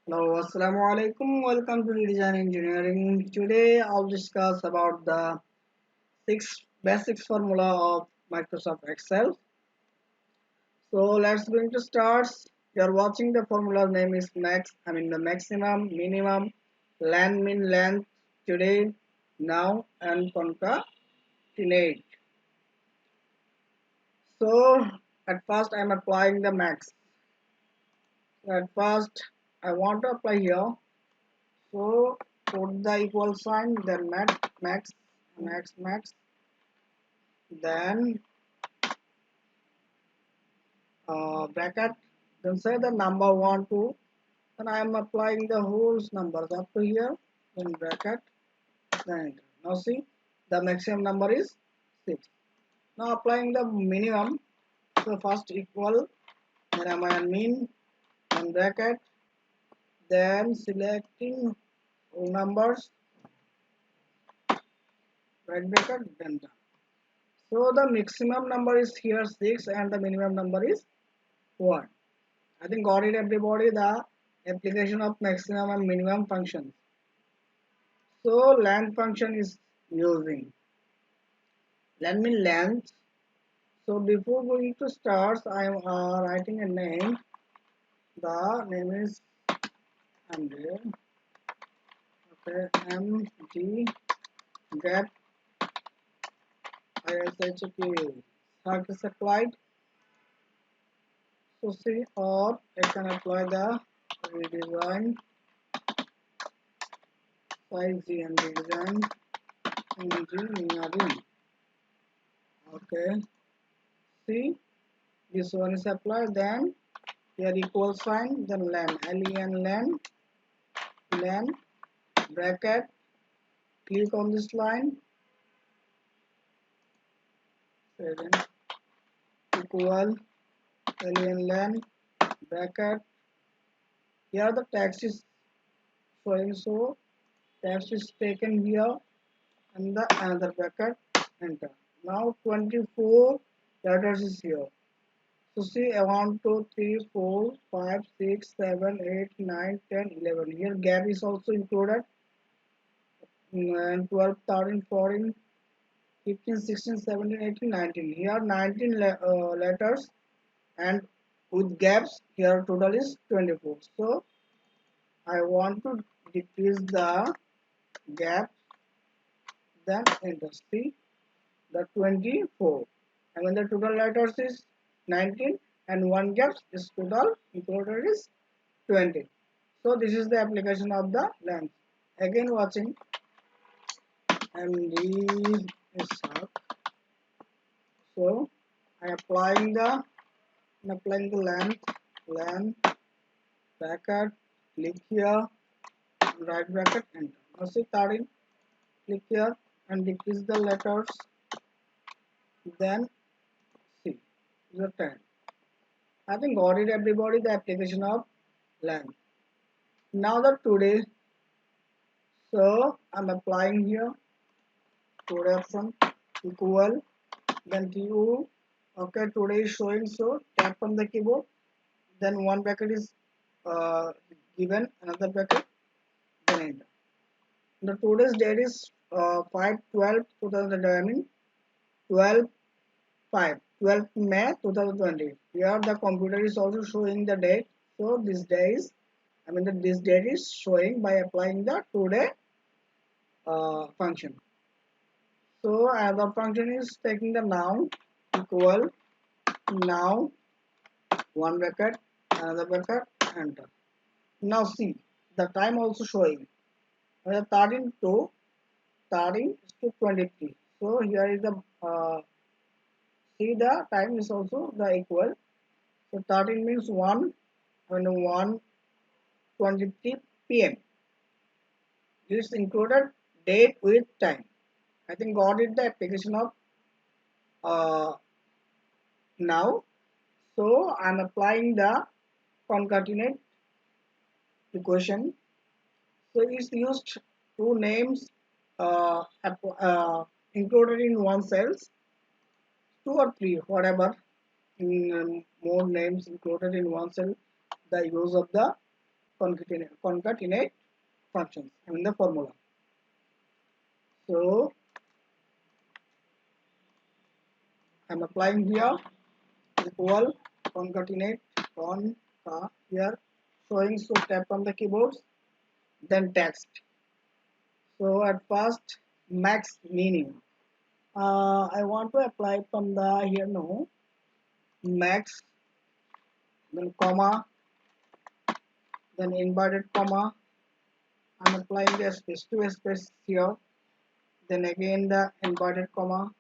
Hello, Assalamu alaikum. Welcome to Redesign Engineering. Today I'll discuss about the six basics formula of Microsoft Excel. So let's going to start. You're watching the formula name is the maximum, minimum, length, min, length, today, now, and concatenate. So at first I'm applying the max. So at first I want to apply here. So put the equal sign, then max, then bracket, then say the number 1, 2, and I am applying the whole numbers up to here, then bracket, then enter. Now see, the maximum number is 6. Now applying the minimum, so first equal, then I am mean, then bracket, then selecting whole numbers, right bracket, then done. So the maximum number is here 6 and the minimum number is 1. I think got it everybody, the application of maximum and minimum functions. So length function is using. Let me length. So before going to start, I am writing a name. The name is MD. Okay, MD gap ISHQ. How is applied? So see, or I can apply the redesign size and redesign engineering. Okay, see, this one is applied, then here equal sign, then len, len, bracket, click on this line, then equal, len, bracket, here the text is showing, so text is taken here, and the another bracket, enter. Now 24 letters is here. So see, 1, 2, 3, 4, 5, 6, 7, 8, 9, 10, 11. Here gap is also included. And 12, 13, 14, 15, 16, 17, 18, 19. Here 19 letters, and with gaps here total is 24. So I want to decrease the gap, then enter. See the 24. And when the total letters is 19 and one gaps is total included is 20. So this is the application of the length. Again watching MD is up. So I applying the length, bracket, click here, right bracket, enter. Now see 13, click here and decrease the letters, then see the 10. I think got it everybody, the application of length. Now the today, so I'm applying here today option equal, then TU. Okay, today is showing, so tap on the keyboard, then one bracket is given, another bracket, then enter. The today's date is 5/12/2000, I mean 12 5 12th May 2020. Here the computer is also showing the date, so this day is, this date is showing by applying the today function. So another function is taking the now equal, now one bracket, another bracket, enter. Now see the time also showing, 13 to 23. So here is the see the time is also the equal. So 13 means 1 and 1:23 p.m. This included date with time. I think got it, the application of uh, now. So I'm applying the concatenate equation. So it's used two names included in one cells, two or three, whatever, in more names included in one cell. The use of the concatenate functions, I mean the formula. So I'm applying here equal concatenate conca here showing, so tap on the keyboards, then text. So at first max minimum. I want to apply from the here no max, then comma, then inverted comma. I'm applying the space to space here, then again the inverted comma,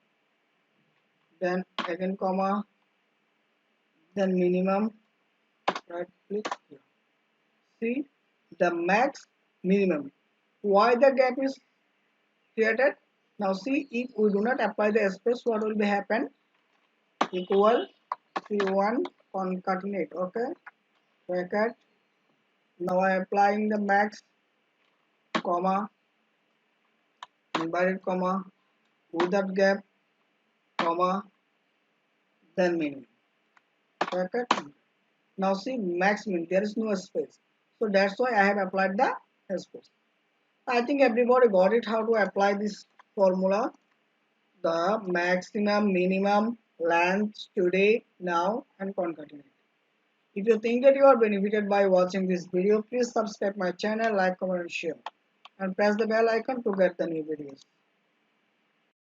then again comma, then minimum, right click here. See the max minimum. Why the gap is created? Now see, if we do not apply the space, what will be happen? Equal C1 concatenate, okay, bracket. Now I am applying the max comma inverted comma without gap comma then minimum bracket. Now see max min, there is no space, so that's why I have applied the space. I think everybody got it how to apply this formula, the maximum minimum length today now and concatenate. If you think that you are benefited by watching this video, please subscribe my channel, like, comment and share, and press the bell icon to get the new videos.